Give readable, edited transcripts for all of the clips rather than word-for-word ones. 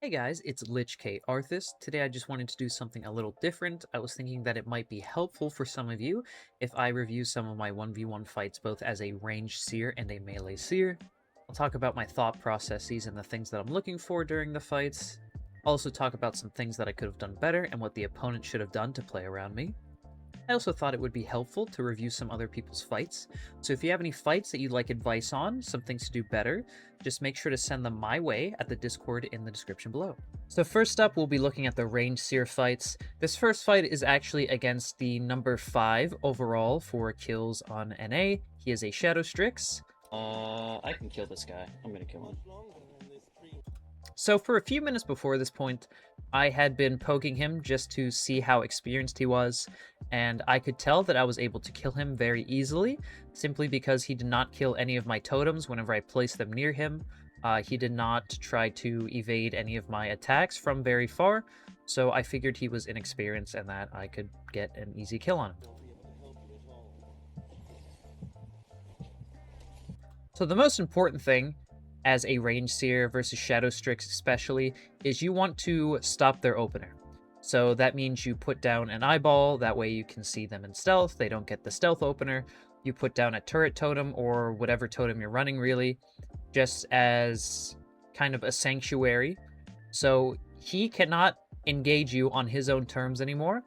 Hey guys, it's Lich K Arthas. Today I just wanted to do something a little different. I was thinking that it might be helpful for some of you if I review some of my 1v1 fights both as a ranged Seer and a melee Seer. I'll talk about my thought processes and the things that I'm looking for during the fights. I'll also talk about some things that I could have done better and what the opponent should have done to play around me. I also thought it would be helpful to review some other people's fights, so if you have any fights that you'd like advice on, some things to do better, just make sure to send them my way at the Discord in the description below. So first up, we'll be looking at the ranged Seer fights. This first fight is actually against the number 5 overall for kills on NA. He is a Shadow Strix. I can kill this guy. I'm gonna kill him. So for a few minutes before this point, I had been poking him just to see how experienced he was, and I could tell that I was able to kill him very easily, simply because he did not kill any of my totems whenever I placed them near him. He did not try to evade any of my attacks from very far, so I figured he was inexperienced and that I could get an easy kill on him. So the most important thing as a ranged Seer versus Shadow Strix especially, is you want to stop their opener. So that means you put down an eyeball, that way you can see them in stealth, they don't get the stealth opener. You put down a turret totem, or whatever totem you're running really, just as kind of a sanctuary. So he cannot engage you on his own terms anymore.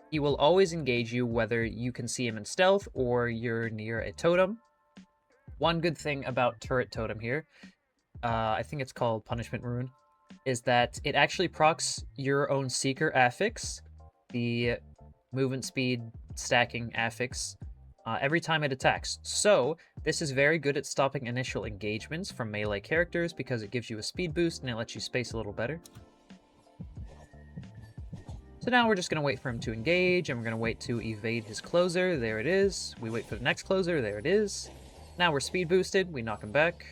He will always engage you whether you can see him in stealth or you're near a totem. One good thing about turret totem here, I think it's called Punishment Rune, is that it actually procs your own Seeker affix, the movement speed stacking affix, every time it attacks. So this is very good at stopping initial engagements from melee characters because it gives you a speed boost and it lets you space a little better. So now we're just going to wait for him to engage, and we're going to wait to evade his closer. There it is. We wait for the next closer. There it is. Now we're speed boosted. We knock him back.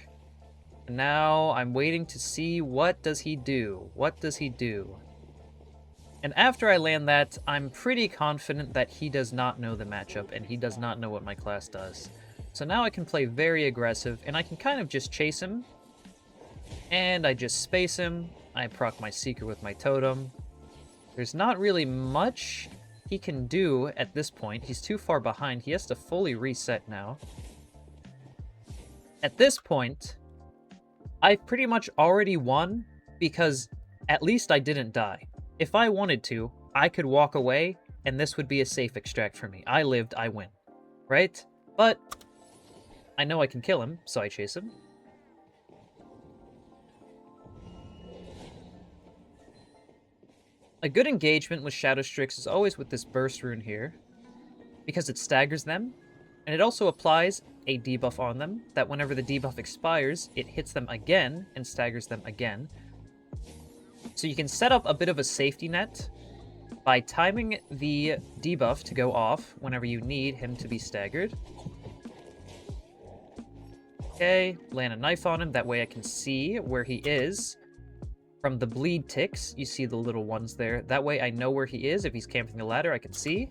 And now I'm waiting to see what does he do. What does he do? And after I land that, I'm pretty confident that he does not know the matchup and he does not know what my class does. So now I can play very aggressive and I can kind of just chase him. And I just space him. I proc my Seeker with my totem. There's not really much he can do at this point. He's too far behind. He has to fully reset now. At this point, I pretty much already won because at least I didn't die. If I wanted to, I could walk away and this would be a safe extract for me. I lived, I win. Right? But I know I can kill him, so I chase him. A good engagement with Shadow Strix is always with this Burst Rune here, because it staggers them, and it also applies a debuff on them, that whenever the debuff expires, it hits them again and staggers them again. So you can set up a bit of a safety net by timing the debuff to go off whenever you need him to be staggered. Okay, land a knife on him, that way I can see where he is. From the bleed ticks, you see the little ones there. That way I know where he is. If he's camping the ladder, I can see.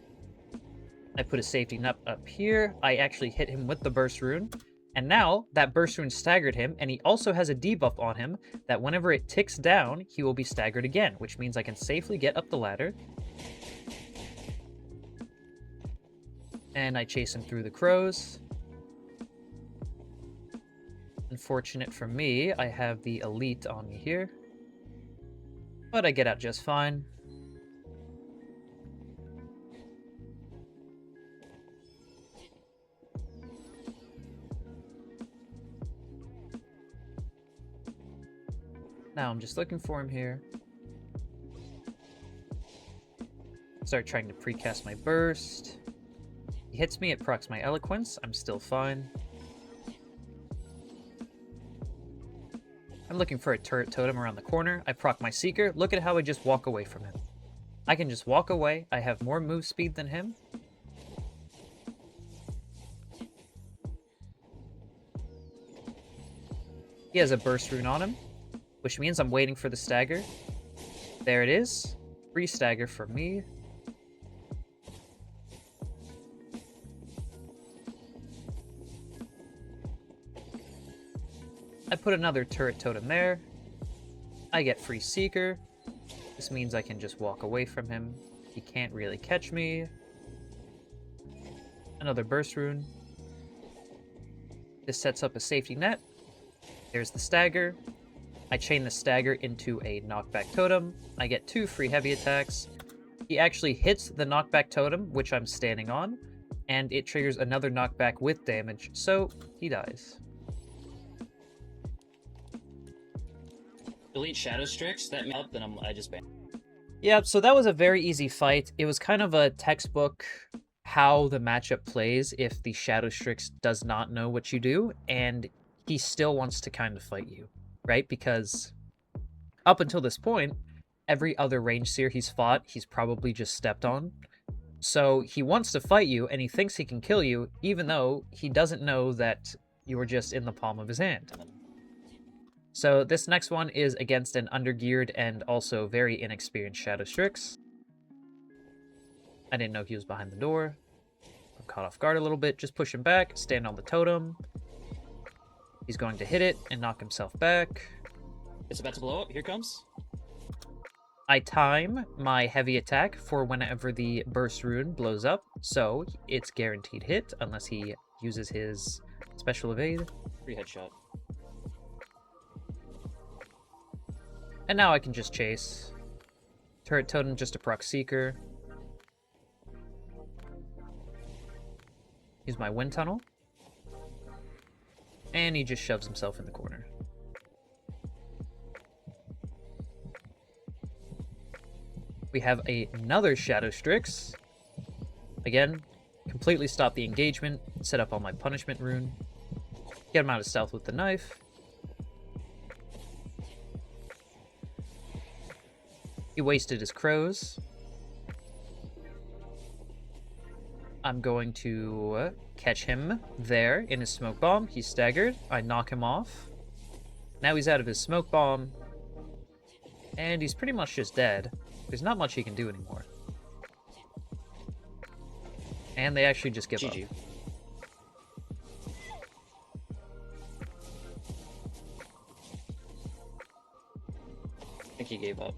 I put a safety net up here. I actually hit him with the Burst Rune. And now, that Burst Rune staggered him, and he also has a debuff on him that whenever it ticks down, he will be staggered again, which means I can safely get up the ladder. And I chase him through the crows. Unfortunate for me, I have the elite on me here. But I get out just fine. Now I'm just looking for him here. Start trying to precast my burst. He hits me, it procs my eloquence. I'm still fine. I'm looking for a turret totem around the corner. I proc my Seeker. Look at how I just walk away from him. I can just walk away. I have more move speed than him. He has a Burst Rune on him, which means I'm waiting for the stagger. There it is. Free stagger for me. I put another turret totem there. I get free Seeker. This means I can just walk away from him. He can't really catch me. Another Burst Rune. This sets up a safety net. There's the Stagger. I chain the Stagger into a Knockback Totem. I get 2 free heavy attacks. He actually hits the Knockback Totem, which I'm standing on, and it triggers another knockback with damage, so he dies. Delete Shadow Strix, that up, then I just banned. Yeah, so that was a very easy fight. It was kind of a textbook how the matchup plays if the Shadow Strix does not know what you do, and he still wants to kind of fight you, right? Because up until this point, every other range seer he's fought, he's probably just stepped on. So he wants to fight you, and he thinks he can kill you, even though he doesn't know that you were just in the palm of his hand. So this next one is against an undergeared and also very inexperienced Shadow Strix. I didn't know he was behind the door. I'm caught off guard a little bit. Just push him back, stand on the totem. He's going to hit it and knock himself back. It's about to blow up. Here comes. I time my heavy attack for whenever the Burst Rune blows up, so it's guaranteed hit unless he uses his special evade. Free headshot. And now I can just chase. Turret Totem just a proc Seeker. Use my Wind Tunnel. And he just shoves himself in the corner. We have another Shadow Strix. Again, completely stop the engagement. Set up on my Punishment Rune. Get him out of stealth with the knife. He wasted his crows. I'm going to catch him there in his smoke bomb. He's staggered. I knock him off. Now he's out of his smoke bomb. And he's pretty much just dead. There's not much he can do anymore. And they actually just give GG. up. I think he gave up.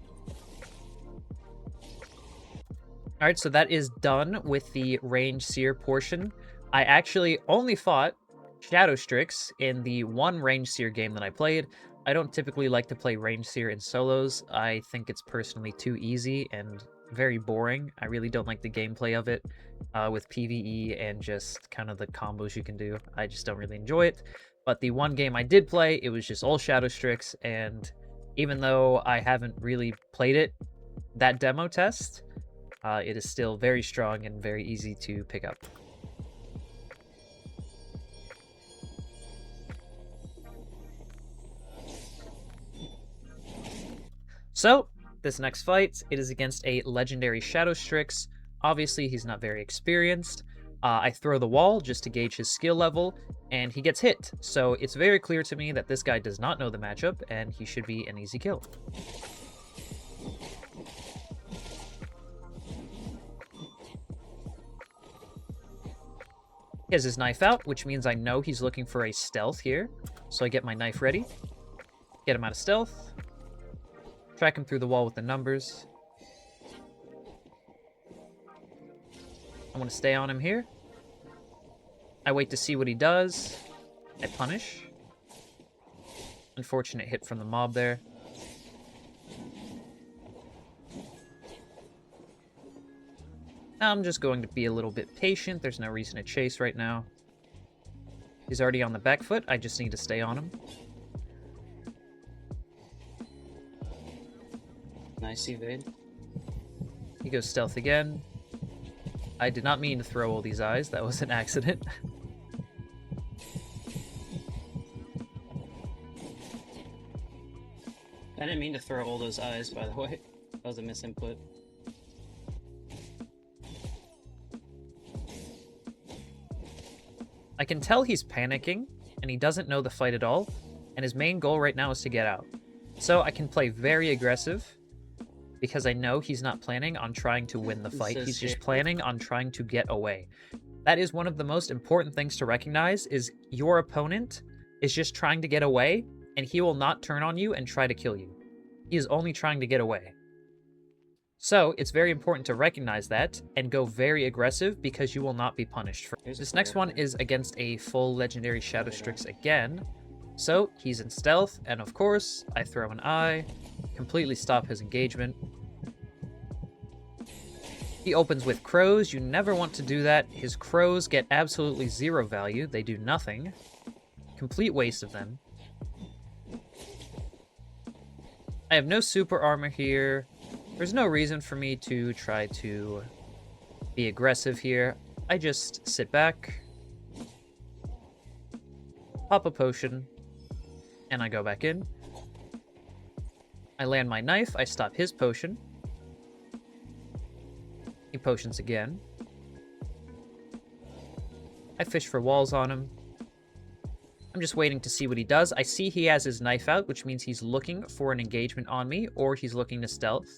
Alright, so that is done with the range seer portion. I actually only fought Shadow Strix in the one range seer game that I played. I don't typically like to play range seer in solos. I think it's personally too easy and very boring. I really don't like the gameplay of it with PvE and just kind of the combos you can do. I just don't really enjoy it. But the one game I did play, it was just all Shadow Strix, and even though I haven't really played it, that demo test, it is still very strong and very easy to pick up. So, this next fight, it is against a legendary Shadow Strix. Obviously, he's not very experienced. I throw the wall just to gauge his skill level, and he gets hit. So it's very clear to me that this guy does not know the matchup, and he should be an easy kill. He has his knife out, which means I know he's looking for a stealth here. So I get my knife ready, get him out of stealth, track him through the wall with the numbers. I want to stay on him here. I wait to see what he does. I punish. Unfortunate hit from the mob there. Now I'm just going to be a little bit patient. There's no reason to chase right now. He's already on the back foot. I just need to stay on him. Nice evade. He goes stealth again. I did not mean to throw all these eyes. That was an accident. I didn't mean to throw all those eyes, by the way. That was a misinput. I can tell he's panicking, and he doesn't know the fight at all, and his main goal right now is to get out. So I can play very aggressive, because I know he's not planning on trying to win the fight. He's just planning on trying to get away. That is one of the most important things to recognize, is your opponent is just trying to get away, and he will not turn on you and try to kill you. He is only trying to get away. So, it's very important to recognize that and go very aggressive because you will not be punished for it. This next one is against a full legendary Shadow Strix again. So, he's in stealth, and of course, I throw an eye, completely stop his engagement. He opens with crows. You never want to do that. His crows get absolutely 0 value. They do nothing. Complete waste of them. I have no super armor here. There's no reason for me to try to be aggressive here. I just sit back, pop a potion, and I go back in. I land my knife. I stop his potion. He potions again. I fish for walls on him. I'm just waiting to see what he does. I see he has his knife out, which means he's looking for an engagement on me, or he's looking to stealth.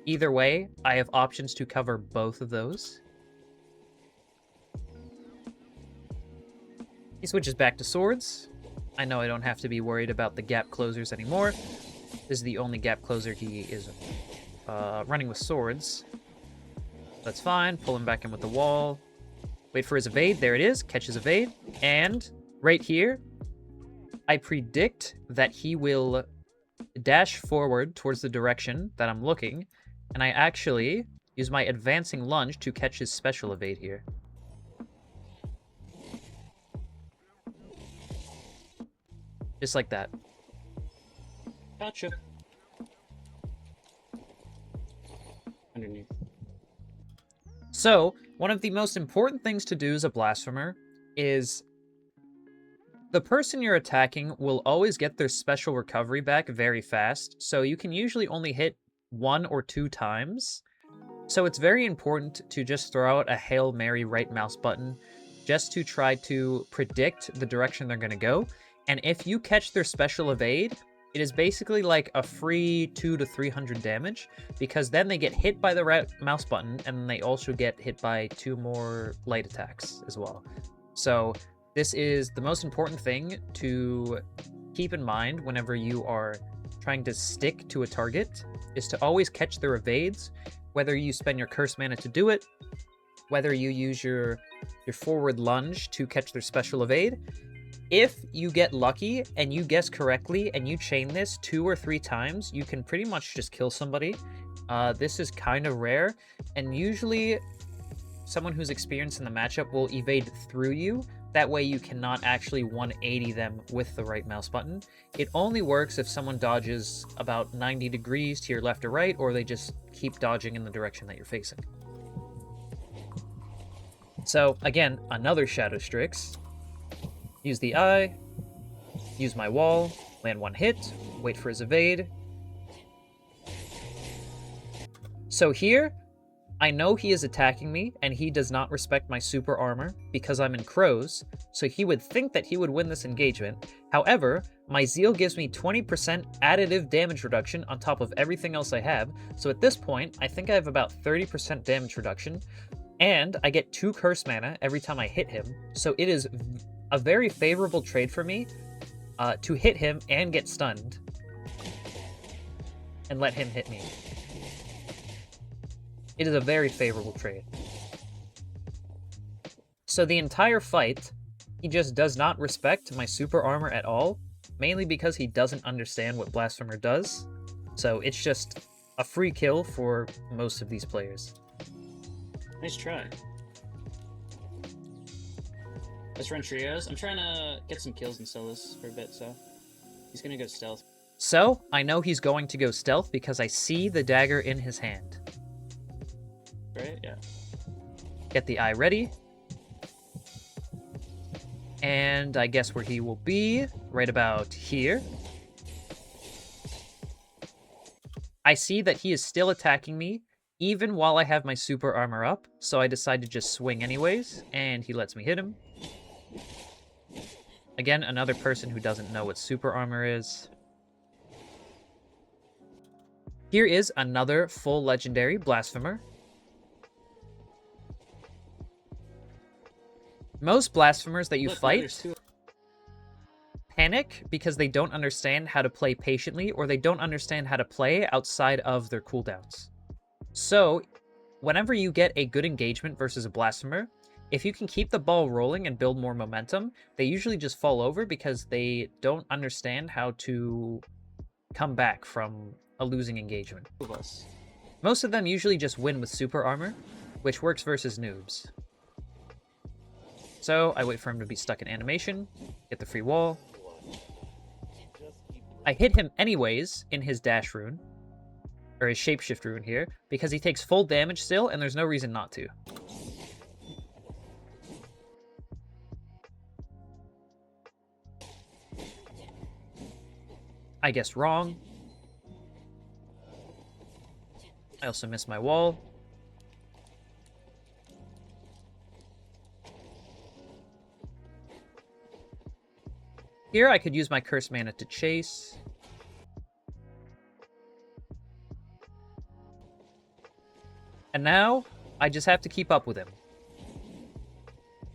Either way, I have options to cover both of those. He switches back to swords. I know I don't have to be worried about the gap closers anymore. This is the only gap closer he is running with swords. That's fine. Pull him back in with the wall. Wait for his evade. There it is. Catch his evade. And right here, I predict that he will dash forward towards the direction that I'm looking, and I actually use my advancing lunge to catch his special evade here. Just like that. Gotcha. Underneath. So, one of the most important things to do as a Blasphemer is the person you're attacking will always get their special recovery back very fast, so you can usually only hit 1 or 2 times. So it's very important to just throw out a Hail Mary right mouse button just to try to predict the direction they're going to go. And if you catch their special evade, it is basically like a free 200 to 300 damage, because then they get hit by the right mouse button, and they also get hit by 2 more light attacks as well. So this is the most important thing to keep in mind whenever you are trying to stick to a target, is to always catch their evades, whether you spend your curse mana to do it, whether you use your forward lunge to catch their special evade. If you get lucky and you guess correctly and you chain this 2 or 3 times, you can pretty much just kill somebody. This is kind of rare, and usually someone who's experienced in the matchup will evade through you. That way you cannot actually 180 them with the right mouse button. It only works if someone dodges about 90 degrees to your left or right, or they just keep dodging in the direction that you're facing. So again, another Shadow Strix. Use the eye, use my wall, land 1 hit, wait for his evade. So here, I know he is attacking me, and he does not respect my super armor because I'm in crows, so he would think that he would win this engagement. However, my zeal gives me 20% additive damage reduction on top of everything else I have, so at this point, I think I have about 30% damage reduction, and I get 2 curse mana every time I hit him, so it is a very favorable trade for me to hit him and get stunned and let him hit me. It is a very favorable trade. So the entire fight, he just does not respect my super armor at all, mainly because he doesn't understand what Blasphemer does. So it's just a free kill for most of these players. Nice try. Let's run trios. I'm trying to get some kills and sell this for a bit, so he's gonna go stealth. So I know he's going to go stealth because I see the dagger in his hand. Right? Yeah. Get the eye ready. And I guess where he will be, right about here. I see that he is still attacking me, even while I have my super armor up, so I decide to just swing anyways, and he lets me hit him. Again, another person who doesn't know what super armor is. Here is another full legendary Blasphemer. Most Blasphemers that you fight panic because they don't understand how to play patiently, or they don't understand how to play outside of their cooldowns. So, whenever you get a good engagement versus a Blasphemer, if you can keep the ball rolling and build more momentum, they usually just fall over because they don't understand how to come back from a losing engagement. Most of them usually just win with super armor, which works versus noobs. So I wait for him to be stuck in animation, get the free wall. I hit him anyways in his dash rune, or his shapeshift rune here, because he takes full damage still, and there's no reason not to. I guess wrong. I also missed my wall. Here I could use my curse mana to chase. And now, I just have to keep up with him.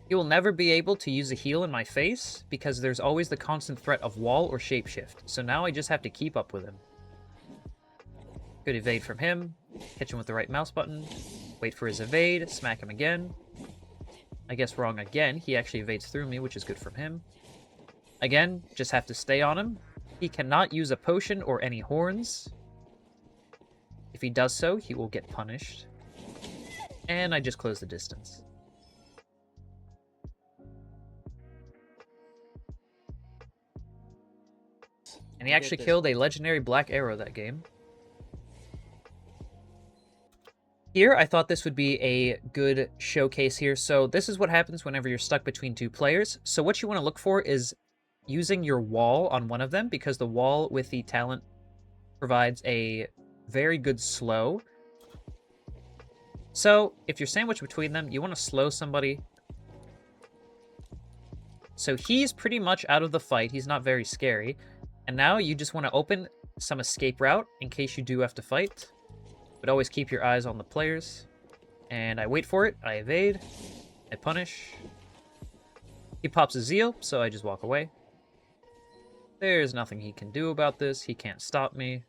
He will never be able to use a heal in my face, because there's always the constant threat of wall or shapeshift. So now I just have to keep up with him. Good evade from him. Catch him with the right mouse button. Wait for his evade. Smack him again. I guess wrong again. He actually evades through me, which is good from him. Again, just have to stay on him. He cannot use a potion or any horns. If he does so, he will get punished. And I just close the distance. And he actually killed a legendary black arrow that game. Here, I thought this would be a good showcase here. So this is what happens whenever you're stuck between two players. So what you want to look for is using your wall on one of them, because the wall with the talent provides a very good slow. So if you're sandwiched between them, you want to slow somebody. So he's pretty much out of the fight. He's not very scary. And now you just want to open some escape route in case you do have to fight. But always keep your eyes on the players. And I wait for it. I evade. I punish. He pops a zeal, so I just walk away. There's nothing he can do about this. He can't stop me.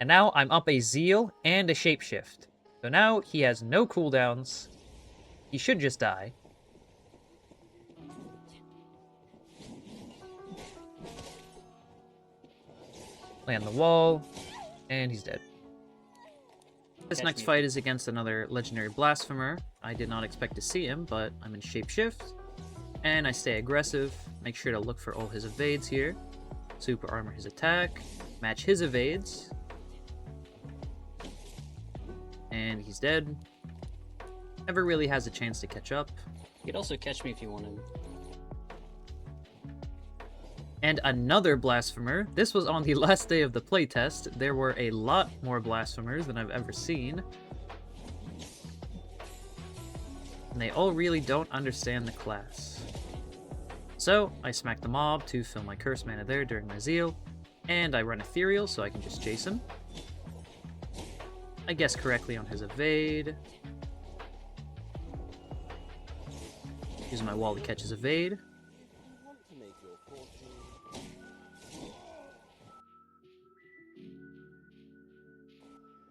And now I'm up a zeal and a shapeshift. So now he has no cooldowns. He should just die. Land the wall. And he's dead. This next fight is against another legendary Blasphemer. I did not expect to see him, but I'm in shapeshift. And I stay aggressive. Make sure to look for all his evades here. Super armor his attack. Match his evades. And he's dead. Never really has a chance to catch up. You could also catch me if you wanted. And another Blasphemer. This was on the last day of the playtest. There were a lot more Blasphemers than I've ever seen. And they all really don't understand the class. So, I smack the mob to fill my curse mana there during my zeal. And I run Ethereal so I can just chase him. I guess correctly on his evade. Use my wall to catch his evade.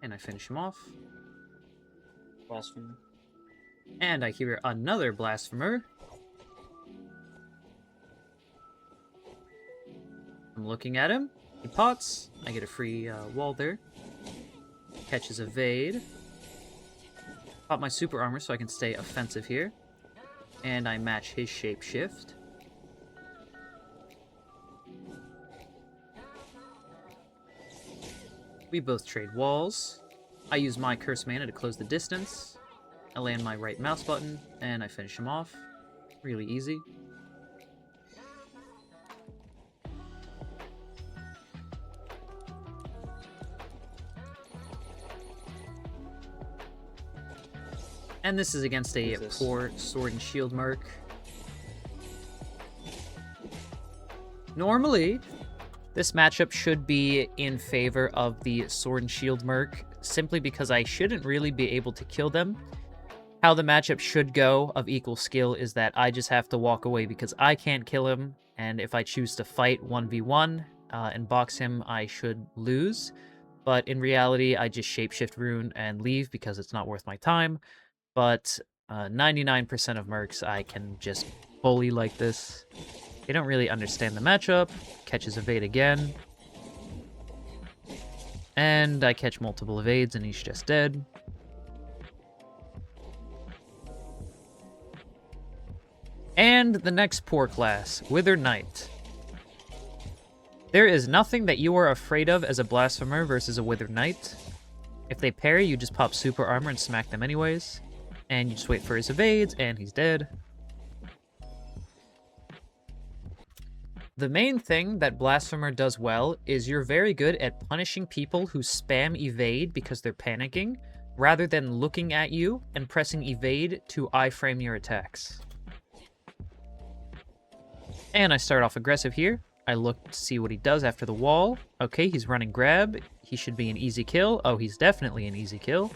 And I finish him off. Blasphemer. And I hear another Blasphemer. I'm looking at him. He pots. I get a free wall there. Catches evade. Pop my super armor so I can stay offensive here. And I match his shapeshift. We both trade walls. I use my curse mana to close the distance. I land my right mouse button, and I finish him off. Really easy. And this is against a poor Sword and Shield Merc. Normally, this matchup should be in favor of the Sword and Shield Merc, simply because I shouldn't really be able to kill them. How the matchup should go of equal skill is that I just have to walk away because I can't kill him, and if I choose to fight 1v1 and box him, I should lose. But in reality, I just shapeshift rune and leave because it's not worth my time. But 99% of mercs I can just bully like this. They don't really understand the matchup. Catches evade again. And I catch multiple evades and he's just dead. And the next poor class, Wither Knight. There is nothing that you are afraid of as a Blasphemer versus a Wither Knight. If they parry, you just pop super armor and smack them anyways. And you just wait for his evades, and he's dead. The main thing that Blasphemer does well is you're very good at punishing people who spam evade because they're panicking, rather than looking at you and pressing evade to iframe your attacks. And I start off aggressive here. I look to see what he does after the wall. Okay, he's running grab. He should be an easy kill. Oh, he's definitely an easy kill.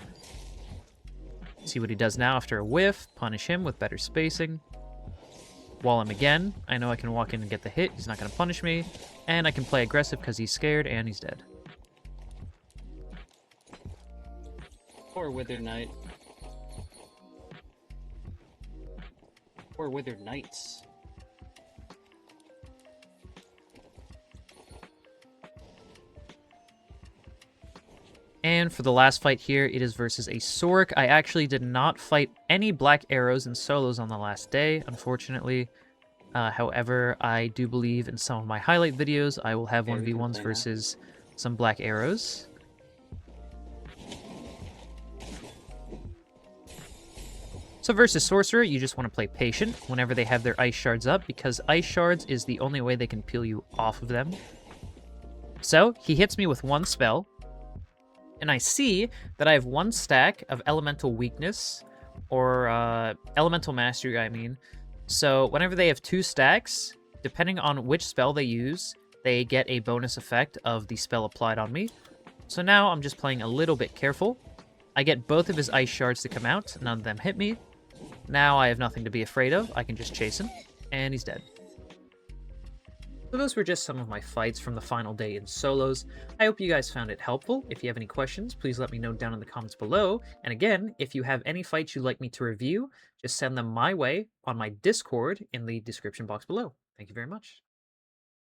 See what he does now after a whiff. Punish him with better spacing. Wall him again. I know I can walk in and get the hit. He's not going to punish me. And I can play aggressive because he's scared and he's dead. Poor Withered Knight. Poor Withered Knights. And for the last fight here, it is versus a Sork. I actually did not fight any black arrows in solos on the last day, unfortunately. However, I do believe in some of my highlight videos, I will have 1v1s versus some black arrows. So versus Sorcerer, you just want to play patient whenever they have their Ice Shards up, because Ice Shards is the only way they can peel you off of them. So, he hits me with one spell, and I see that I have one stack of Elemental Weakness, or Elemental Mastery, I mean. So whenever they have two stacks, depending on which spell they use, they get a bonus effect of the spell applied on me. So now I'm just playing a little bit careful. I get both of his Ice Shards to come out, none of them hit me. Now I have nothing to be afraid of, I can just chase him, and he's dead. So those were just some of my fights from the final day in solos. I hope you guys found it helpful. If you have any questions, please let me know down in the comments below. And again, if you have any fights you'd like me to review, just send them my way on my Discord in the description box below. Thank you very much.